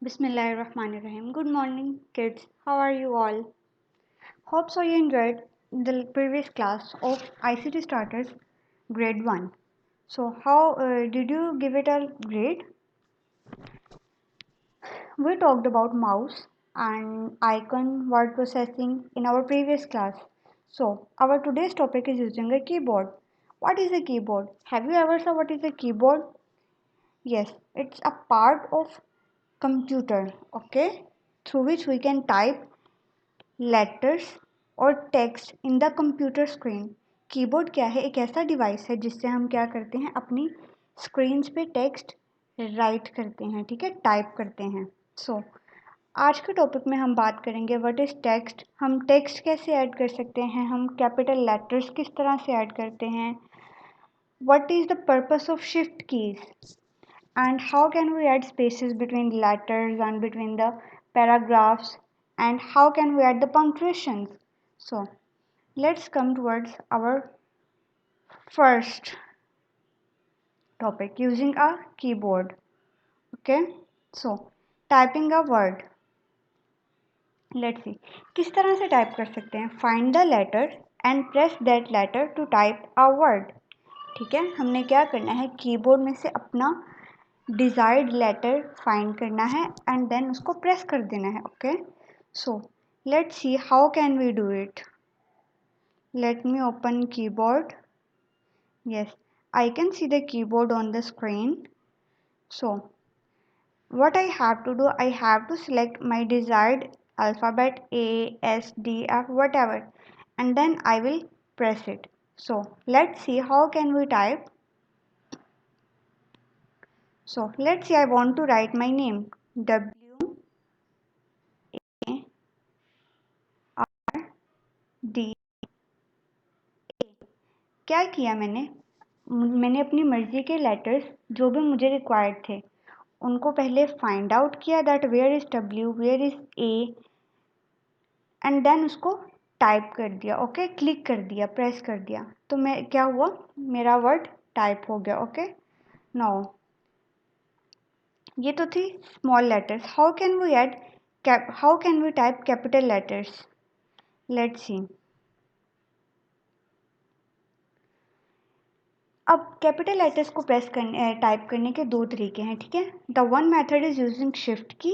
Bismillahirrahmanirrahim. Good morning, kids. How are you all? Hope so you enjoyed the previous class of ICT Starters Grade 1. So, how did you give it a grade? We talked about mouse and icon word processing in our previous class. So, our today's topic is using a keyboard. What is a keyboard? Have you ever saw what is a keyboard? Yes, it's a part of computer, okay, through which we can type letters और text in the computer screen. Keyboard क्या है? एक ऐसा device है जिससे हम क्या करते हैं, अपनी स्क्रीन्स पे टेक्स्ट राइट करते हैं, ठीक है, टाइप करते हैं। सो आज के टॉपिक में हम बात करेंगे व्हाट इज़ टेक्स्ट, हम टेक्स्ट कैसे ऐड कर सकते हैं, हम कैपिटल लेटर्स किस तरह से ऐड करते हैं, what is the purpose of shift keys, and how can we add spaces between letters and between the paragraphs, and how can we add the punctuations. So let's come towards our first topic, using a keyboard. Okay, so typing a word. Let's see किस तरह से type कर सकते हैं। Find the letter and press that letter to type a word. ठीक है, हमने क्या करना है, कीबोर्ड में से अपना डिजायर्ड लेटर फाइंड करना है एंड देन उसको प्रेस कर देना है। Okay, so let's see how can we do it. Let me open keyboard. yes, I can see the keyboard on the screen. So what I have to do, I have to select my desired alphabet A, S, D, F, whatever, and then I will press it. So let's see how can we type. So let's say I want to write my name, W A R D। क्या किया मैंने अपनी मर्जी के letters जो भी मुझे required थे उनको पहले फाइंड आउट किया, that where is W, where is A, and then उसको टाइप कर दिया। ओके, क्लिक कर दिया, प्रेस कर दिया, तो मैं क्या हुआ, मेरा वर्ड टाइप हो गया। ओके, नाउ ये तो थी small letters. How can we add how can we type capital letters. Let's see. अब कैपिटल लेटर्स को टाइप करने के दो तरीके हैं, ठीक है। The one method is using shift key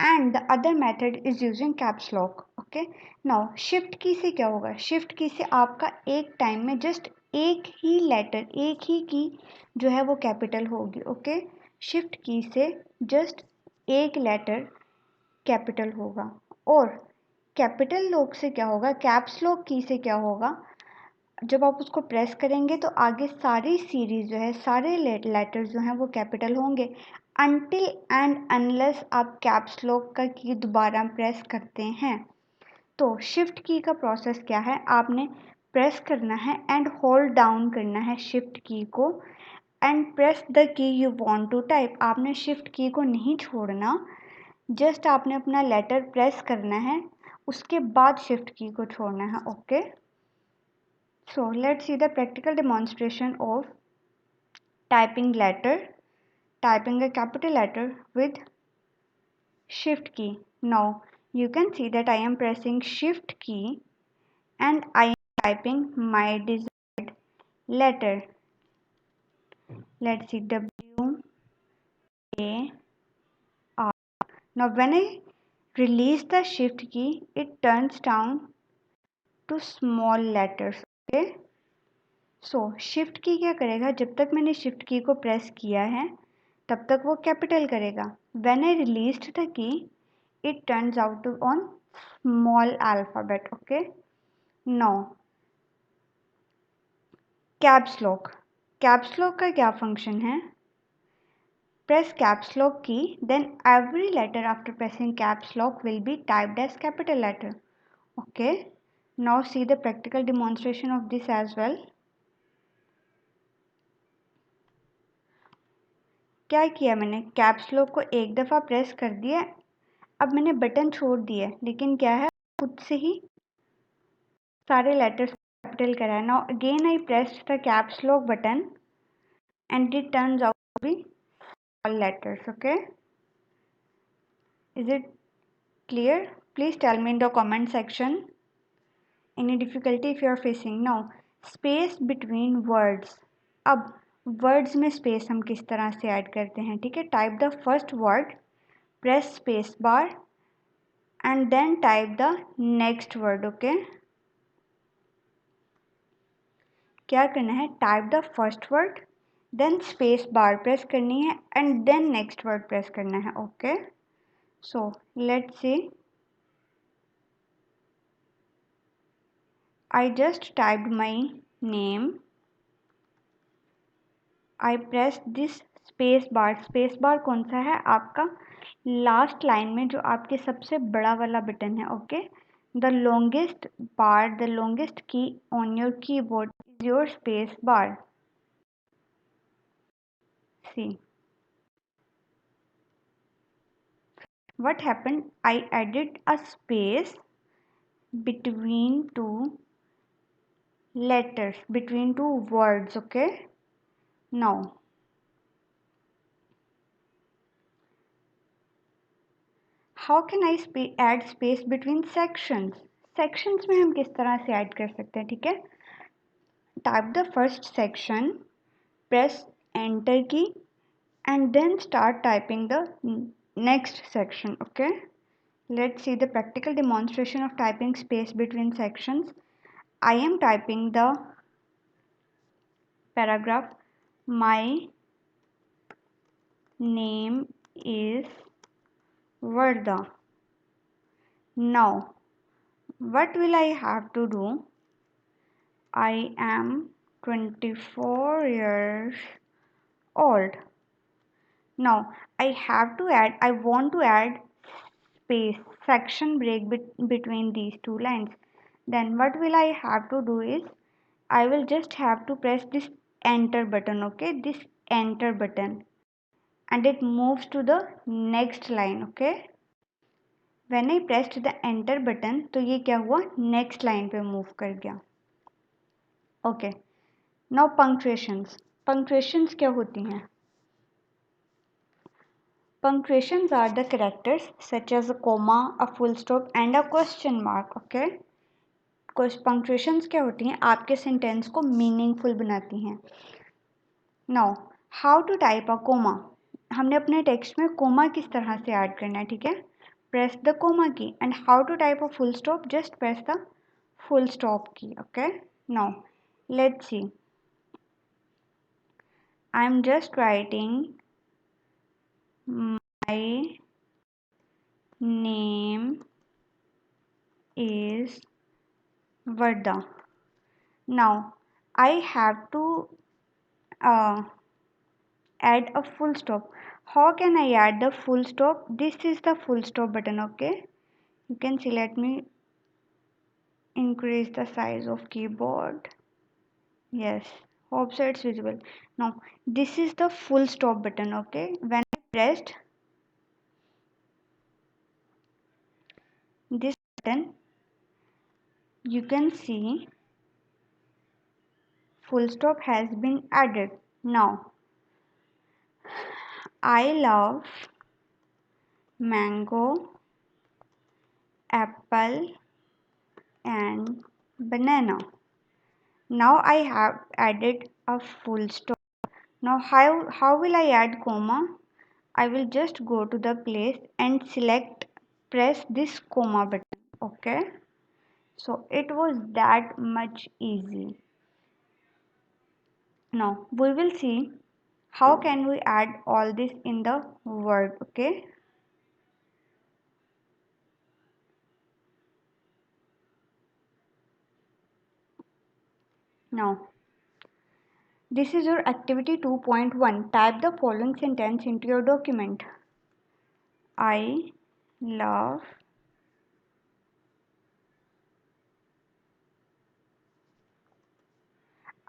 and the other method is using caps lock. Okay, now shift key से क्या होगा, शिफ्ट की से आपका एक टाइम में जस्ट एक ही लेटर, एक ही की जो है वो कैपिटल होगी। ओके, शिफ्ट की से जस्ट एक लेटर कैपिटल होगा। और कैपिटल लॉक से क्या होगा, कैप्स लॉक की से क्या होगा, जब आप उसको प्रेस करेंगे तो आगे सारी सीरीज जो है, सारे लेटर्स जो हैं वो कैपिटल होंगे अनटिल एंड अनलेस आप कैप्स लॉक का की दोबारा प्रेस करते हैं। तो शिफ्ट की का प्रोसेस क्या है, आपने प्रेस करना है एंड होल्ड डाउन करना है शिफ्ट की को and press the key you want to type. आपने शिफ्ट की को नहीं छोड़ना, जस्ट आपने अपना लेटर प्रेस करना है, उसके बाद शिफ्ट की को छोड़ना है। Okay, so let's see the practical demonstration of typing a capital letter with shift key. Now you can see that I am pressing shift key and I am typing my desired letter. Let's see, W A R. Now when I release the shift key, it turns down to small letters. Okay, so shift की क्या करेगा, जब तक मैंने shift key को press किया है तब तक वो कैपिटल करेगा। When I released the key it turns out to on small alphabet. Okay, now caps lock. Caps lock का क्या फंक्शन है, press caps lock key then every letter after pressing caps lock will be typed as capital letter. Okay, now see the practical demonstration of this as well. क्या किया मैंने, caps lock को एक दफ़ा press कर दिया, अब मैंने बटन छोड़ दिया, लेकिन क्या है खुद से ही सारे लेटर्स कैपिटल करा है। Now again I press the caps lock button and it turns out to be all letters. Okay, Is it clear? Please tell me in the comment section any difficulty if you are facing. Now space between words. अब words में space हम किस तरह से add करते हैं, ठीक है. Type the first word, press space bar and then type the next word. Okay, क्या करना है, type the first word, then space bar press करनी है and then next word press करना है. Okay, so let's see. I just typed my name. I pressed this space bar. Space bar कौन सा है, आपका लास्ट लाइन में जो आपके सबसे बड़ा वाला बटन है. Okay, the longest bar, the longest key on your keyboard is your space bar. See what happened, I added a space between two letters, between two words. Okay, now how can I add space between sections. sections में हम किस तरह से add कर सकते हैं, ठीक है. type the first section, press enter key and then start typing the next section. Okay, let's see the practical demonstration of typing space between sections. I am typing the paragraph, my name is Varda. Now what will I have to do, I am 24 years old. Now I want to add space, section break between these two lines. Then what will I have to do is, I will just have to press this enter button. Okay, this enter button, and it moves to the next line. Okay, when I pressed the enter button तो ये क्या हुआ, next line पे move कर गया. Okay, now punctuations. punctuations क्या होती हैं, punctuations are the characters such as a comma, a full stop and a question mark. Okay, punctuations क्या होती हैं, आपके सेंटेंस को मीनिंगफुल बनाती हैं. Now how to type a comma. हमने अपने टेक्स्ट में कोमा किस तरह से ऐड करना है, ठीक है. Press the comma key. And how to type a full stop, just press the full stop key. Okay, now let's see. I am just writing my name is Varda. Now I have to add a full stop. How can I add the full stop? This is the full stop button. Okay, you can see. Let me increase the size of keyboard. Yes, hope so it's visible. Now this is the full stop button. Okay, when I pressed this button, you can see full stop has been added. Now I love mango, apple and banana. Now I have added a full stop. Now how will I add comma? I will just go to the place and press this comma button. Okay, so it was that much easy. Now we will see how can we add all this in the word. Okay, now this is your activity 2.1. Type the following sentence into your document. I love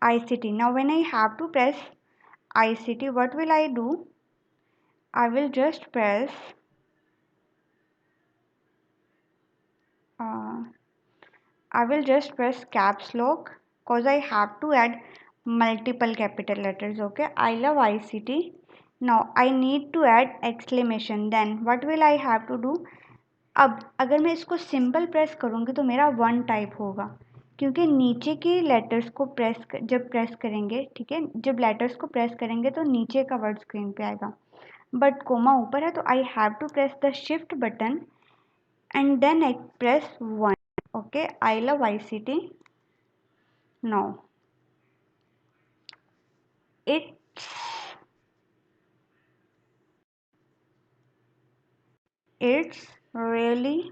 ICT. Now when I have to press ICT, what will I do? I will just press caps lock because I have to add multiple capital letters. Okay, I love ICT. now I need to add exclamation, then what will I have to do? अब अगर मैं इसको simple press करूँगी तो मेरा one type होगा, क्योंकि नीचे के लेटर्स को जब प्रेस करेंगे, ठीक है, जब लेटर्स को प्रेस करेंगे तो नीचे का वर्ड स्क्रीन पे आएगा, बट कोमा ऊपर है तो I have to press the shift button and then I press one. Okay, I love ICT. Now it's really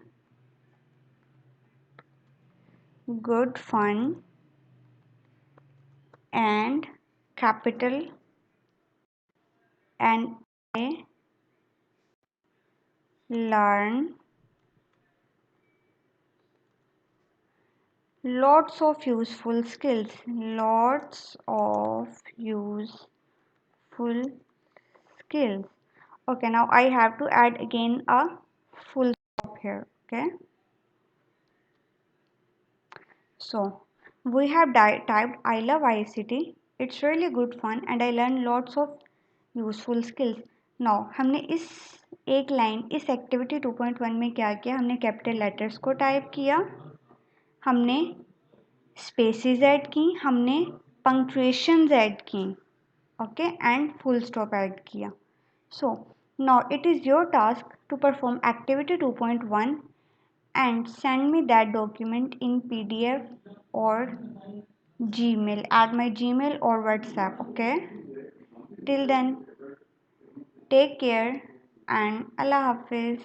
good fun and capital, and I learn lots of useful skills. Lots of useful skills. Okay, now I have to add again a full stop here. Okay, so we have typed I love ICT. It's really good fun and I learn lots of useful skills. Now हमने इस एक line इस activity 2.1 में क्या किया, हमने capital letters को type किया, हमने स्पेसेस ऐड की, हमने पंक्चुएशंस ऐड की, okay, and full stop add किया. So now it is your task to perform activity 2.1 and send me that document in PDF or Gmail at my Gmail or WhatsApp. Okay, till then, take care and Allah Hafiz.